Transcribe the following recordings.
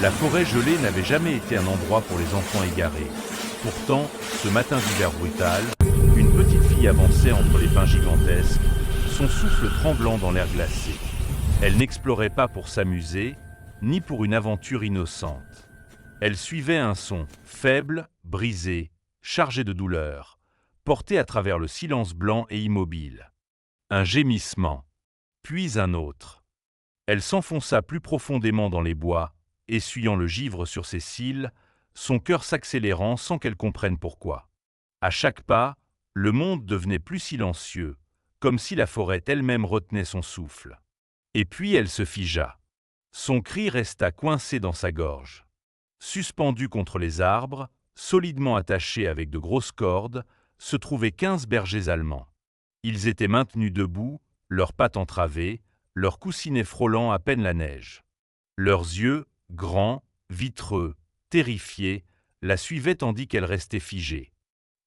La forêt gelée n'avait jamais été un endroit pour les enfants égarés. Pourtant, ce matin d'hiver brutal, une petite fille avançait entre les pins gigantesques, son souffle tremblant dans l'air glacé. Elle n'explorait pas pour s'amuser, ni pour une aventure innocente. Elle suivait un son faible, brisé, chargé de douleur, porté à travers le silence blanc et immobile. Un gémissement, puis un autre. Elle s'enfonça plus profondément dans les bois, essuyant le givre sur ses cils, son cœur s'accélérant sans qu'elle comprenne pourquoi. À chaque pas, le monde devenait plus silencieux, comme si la forêt elle-même retenait son souffle. Et puis elle se figea. Son cri resta coincé dans sa gorge. Suspendus contre les arbres, solidement attachés avec de grosses cordes, se trouvaient 15 bergers allemands. Ils étaient maintenus debout, leurs pattes entravées, leurs coussinets frôlant à peine la neige. Leurs yeux, grands, vitreux, terrifiés, la suivaient tandis qu'elle restait figée.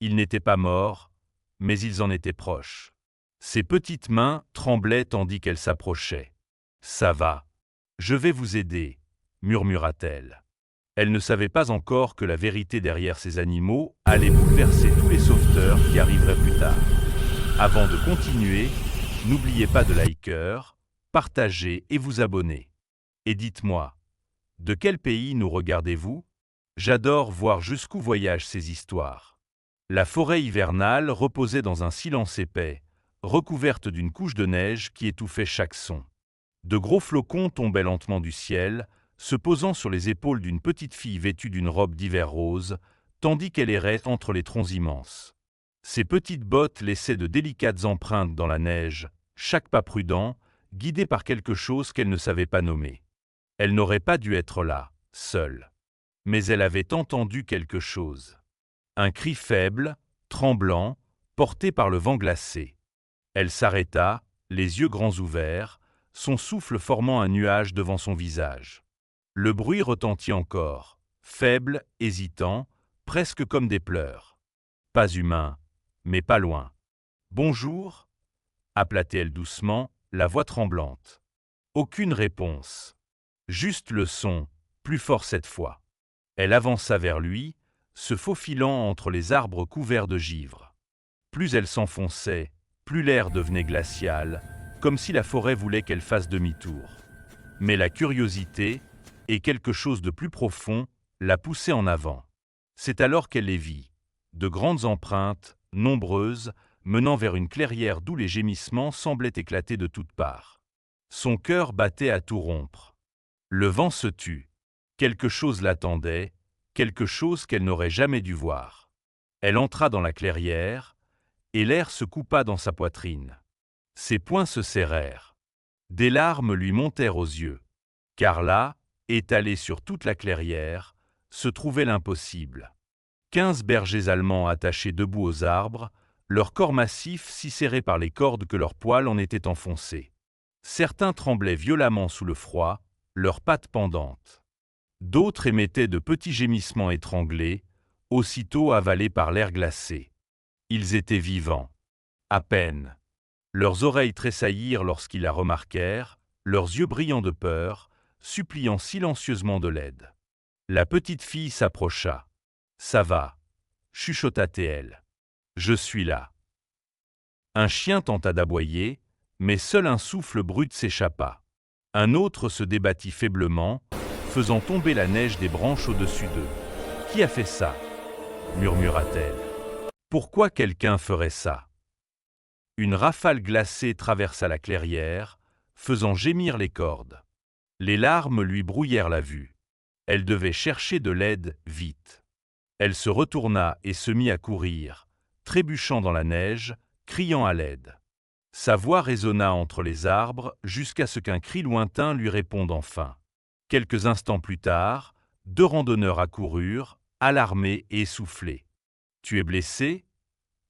Ils n'étaient pas morts, mais ils en étaient proches. Ses petites mains tremblaient tandis qu'elle s'approchait. « Ça va, je vais vous aider », murmura-t-elle. Elle ne savait pas encore que la vérité derrière ces animaux allait bouleverser tous les sauveteurs qui arriveraient plus tard. Avant de continuer, n'oubliez pas de liker, partager et vous abonner. Et dites-moi, de quel pays nous regardez-vous? J'adore voir jusqu'où voyagent ces histoires. La forêt hivernale reposait dans un silence épais, recouverte d'une couche de neige qui étouffait chaque son. De gros flocons tombaient lentement du ciel, se posant sur les épaules d'une petite fille vêtue d'une robe d'hiver rose, tandis qu'elle errait entre les troncs immenses. Ses petites bottes laissaient de délicates empreintes dans la neige, chaque pas prudent, guidé par quelque chose qu'elle ne savait pas nommer. Elle n'aurait pas dû être là, seule. Mais elle avait entendu quelque chose. Un cri faible, tremblant, porté par le vent glacé. Elle s'arrêta, les yeux grands ouverts, son souffle formant un nuage devant son visage. Le bruit retentit encore, faible, hésitant, presque comme des pleurs. Pas humain, mais pas loin. « Bonjour » appela-t-elle doucement, la voix tremblante. Aucune réponse. Juste le son, plus fort cette fois. Elle avança vers lui, se faufilant entre les arbres couverts de givre. Plus elle s'enfonçait, plus l'air devenait glacial, comme si la forêt voulait qu'elle fasse demi-tour. Mais la curiosité, et quelque chose de plus profond, la poussait en avant. C'est alors qu'elle les vit, de grandes empreintes, nombreuses, menant vers une clairière d'où les gémissements semblaient éclater de toutes parts. Son cœur battait à tout rompre. Le vent se tut. Quelque chose l'attendait, quelque chose qu'elle n'aurait jamais dû voir. Elle entra dans la clairière, et l'air se coupa dans sa poitrine. Ses poings se serrèrent. Des larmes lui montèrent aux yeux. Car là, étalé sur toute la clairière, se trouvait l'impossible. 15 bergers allemands attachés debout aux arbres, leurs corps massifs si serrés par les cordes que leurs poils en étaient enfoncés. Certains tremblaient violemment sous le froid, leurs pattes pendantes. D'autres émettaient de petits gémissements étranglés, aussitôt avalés par l'air glacé. Ils étaient vivants. À peine. Leurs oreilles tressaillirent lorsqu'ils la remarquèrent, leurs yeux brillants de peur, suppliant silencieusement de l'aide. La petite fille s'approcha. « Ça va » chuchota-t-elle. « Je suis là. » Un chien tenta d'aboyer, mais seul un souffle brut s'échappa. Un autre se débattit faiblement, faisant tomber la neige des branches au-dessus d'eux. « Qui a fait ça » murmura-t-elle. « Pourquoi quelqu'un ferait ça ?» Une rafale glacée traversa la clairière, faisant gémir les cordes. Les larmes lui brouillèrent la vue. Elle devait chercher de l'aide vite. Elle se retourna et se mit à courir, trébuchant dans la neige, criant à l'aide. Sa voix résonna entre les arbres jusqu'à ce qu'un cri lointain lui réponde enfin. Quelques instants plus tard, 2 randonneurs accoururent, alarmés et essoufflés. « Tu es blessé »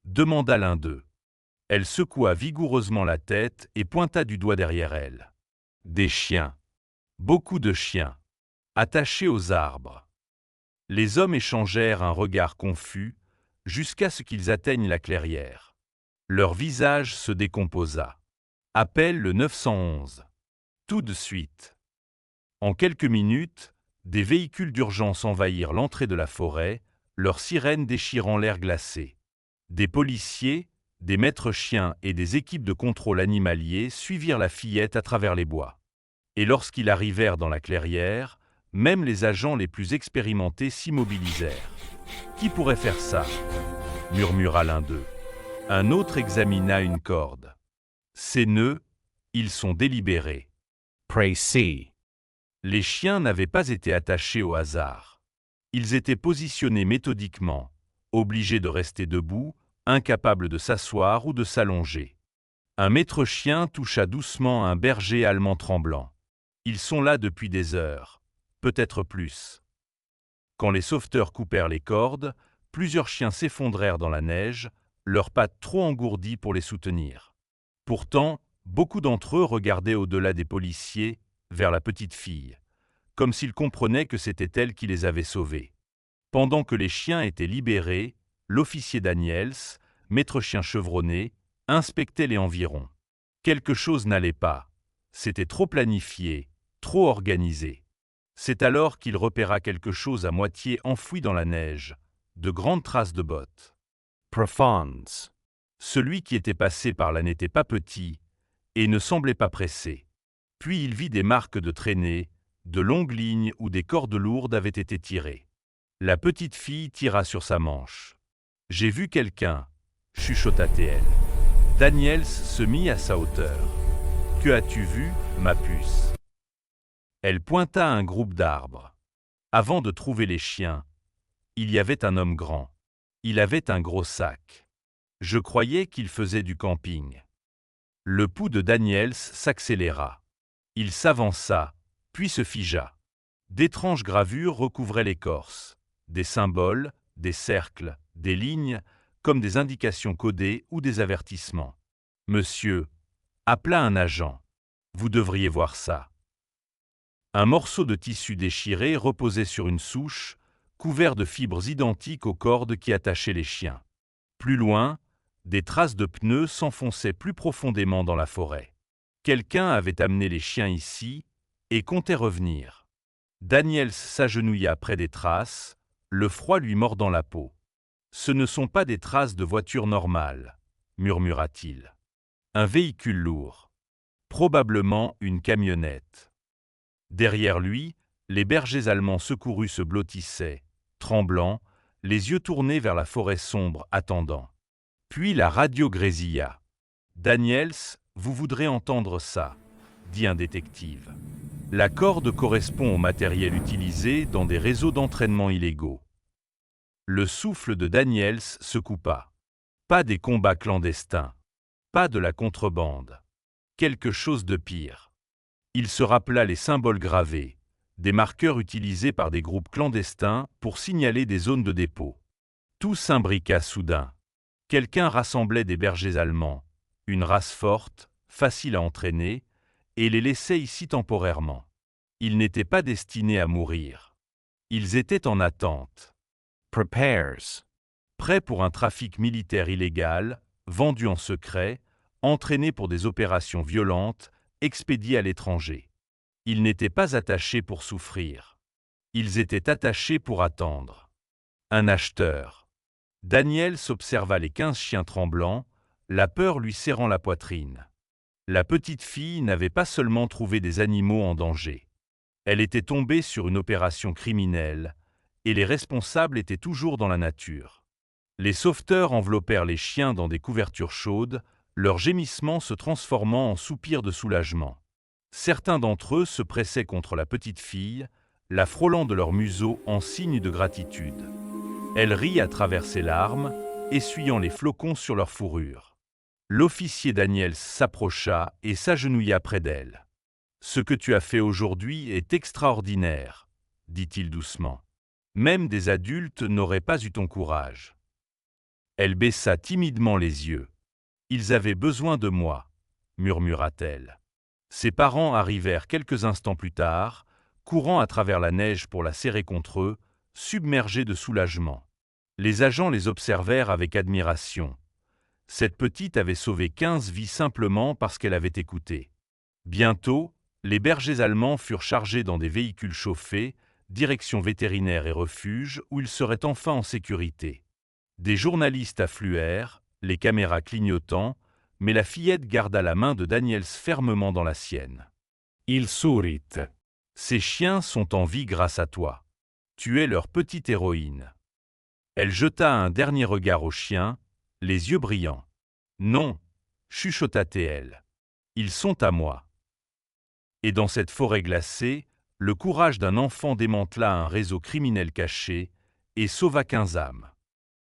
demanda l'un d'eux. Elle secoua vigoureusement la tête et pointa du doigt derrière elle. Des chiens. Beaucoup de chiens. Attachés aux arbres. Les hommes échangèrent un regard confus jusqu'à ce qu'ils atteignent la clairière. Leur visage se décomposa. Appelle le 911. Tout de suite. En quelques minutes, Des véhicules d'urgence envahirent l'entrée de la forêt, leurs sirènes déchirant l'air glacé. Des policiers, des maîtres chiens et des équipes de contrôle animalier suivirent la fillette à travers les bois. Et lorsqu'ils arrivèrent dans la clairière, même les agents les plus expérimentés s'immobilisèrent. « Qui pourrait faire ça ?» murmura l'un d'eux. Un autre examina une corde. Ces nœuds, ils sont délibérés. Précis. Les chiens n'avaient pas été attachés au hasard. Ils étaient positionnés méthodiquement, obligés de rester debout, incapables de s'asseoir ou de s'allonger. Un maître chien toucha doucement un berger allemand tremblant. Ils sont là depuis des heures, peut-être plus. Quand les sauveteurs coupèrent les cordes, plusieurs chiens s'effondrèrent dans la neige, leurs pattes trop engourdies pour les soutenir. Pourtant, beaucoup d'entre eux regardaient au-delà des policiers, vers la petite fille, comme s'ils comprenaient que c'était elle qui les avait sauvés. Pendant que les chiens étaient libérés, l'officier Daniels, maître chien chevronné, inspectait les environs. Quelque chose n'allait pas. C'était trop planifié, trop organisé. C'est alors qu'il repéra quelque chose à moitié enfoui dans la neige, de grandes traces de bottes. Profondes. Celui qui était passé par là n'était pas petit et ne semblait pas pressé. Puis il vit des marques de traînées, de longues lignes où des cordes lourdes avaient été tirées. La petite fille tira sur sa manche. « J'ai vu quelqu'un » chuchota-t-elle. Daniels se mit à sa hauteur. « Que as-tu vu, ma puce ?» Elle pointa un groupe d'arbres. Avant de trouver les chiens, il y avait un homme grand. Il avait un gros sac. Je croyais qu'il faisait du camping. Le pouls de Daniels s'accéléra. Il s'avança, puis se figea. D'étranges gravures recouvraient l'écorce. Des symboles, des cercles, des lignes, comme des indications codées ou des avertissements. « Monsieur » appela un agent. « Vous devriez voir ça. » Un morceau de tissu déchiré reposait sur une souche, couvert de fibres identiques aux cordes qui attachaient les chiens. Plus loin, des traces de pneus s'enfonçaient plus profondément dans la forêt. Quelqu'un avait amené les chiens ici et comptait revenir. Daniels s'agenouilla près des traces, le froid lui mordant la peau. « Ce ne sont pas des traces de voiture normale, » murmura-t-il. Un véhicule lourd. Probablement une camionnette. Derrière lui, les bergers allemands secourus se blottissaient, tremblants, les yeux tournés vers la forêt sombre, attendant. Puis la radio grésilla. « Daniels, vous voudrez entendre ça », dit un détective. La corde correspond au matériel utilisé dans des réseaux d'entraînement illégaux. Le souffle de Daniels se coupa. Pas des combats clandestins. Pas de la contrebande. Quelque chose de pire. Il se rappela les symboles gravés, des marqueurs utilisés par des groupes clandestins pour signaler des zones de dépôt. Tout s'imbriqua soudain. Quelqu'un rassemblait des bergers allemands, une race forte, facile à entraîner, et les laissait ici temporairement. Ils n'étaient pas destinés à mourir. Ils étaient en attente. Prepares. Prêts pour un trafic militaire illégal, vendus en secret, entraînés pour des opérations violentes, expédiés à l'étranger. Ils n'étaient pas attachés pour souffrir. Ils étaient attachés pour attendre. Un acheteur. Daniels observa les 15 chiens tremblants, la peur lui serrant la poitrine. La petite fille n'avait pas seulement trouvé des animaux en danger. Elle était tombée sur une opération criminelle, et les responsables étaient toujours dans la nature. Les sauveteurs enveloppèrent les chiens dans des couvertures chaudes, leurs gémissements se transformant en soupirs de soulagement. Certains d'entre eux se pressaient contre la petite fille, la frôlant de leur museau en signe de gratitude. Elle rit à travers ses larmes, essuyant les flocons sur leur fourrure. L'officier Daniels s'approcha et s'agenouilla près d'elle. « Ce que tu as fait aujourd'hui est extraordinaire, » dit-il doucement. « Même des adultes n'auraient pas eu ton courage. » Elle baissa timidement les yeux. « Ils avaient besoin de moi, » murmura-t-elle. Ses parents arrivèrent quelques instants plus tard, courant à travers la neige pour la serrer contre eux, submergés de soulagement. Les agents les observèrent avec admiration. Cette petite avait sauvé 15 vies simplement parce qu'elle avait écouté. Bientôt, les bergers allemands furent chargés dans des véhicules chauffés, direction vétérinaire et refuge où il serait enfin en sécurité. Des journalistes affluèrent, les caméras clignotant, mais la fillette garda la main de Daniels fermement dans la sienne. Il Surit. Ces chiens sont en vie grâce à toi. Tu es leur petite héroïne. Elle jeta un dernier regard au chien, les yeux brillants. Non, chuchota-t-elle. Ils sont à moi. Et dans cette forêt glacée, le courage d'un enfant démantela un réseau criminel caché et sauva 15 âmes.